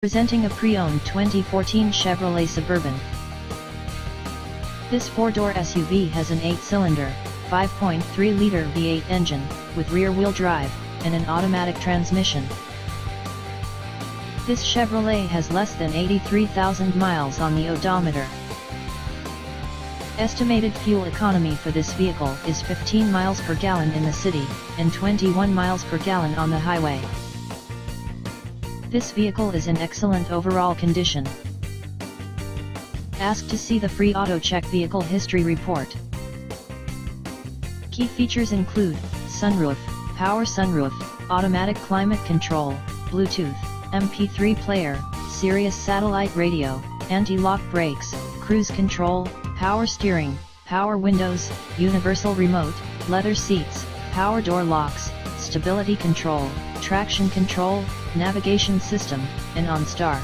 Presenting a pre-owned 2014 Chevrolet Suburban. This four-door SUV has an 8-cylinder, 5.3-liter V8 engine, with rear-wheel drive, and an automatic transmission. This Chevrolet has less than 83,000 miles on the odometer. Estimated fuel economy for this vehicle is 15 miles per gallon in the city, and 21 miles per gallon on the highway. This vehicle is in excellent overall condition. Ask to see the free AutoCheck Vehicle History Report. Key features include sunroof, power sunroof, automatic climate control, Bluetooth, MP3 player, Sirius satellite radio, anti-lock brakes, cruise control, power steering, power windows, universal remote, leather seats, power door locks, stability control, traction control, navigation system, and OnStar.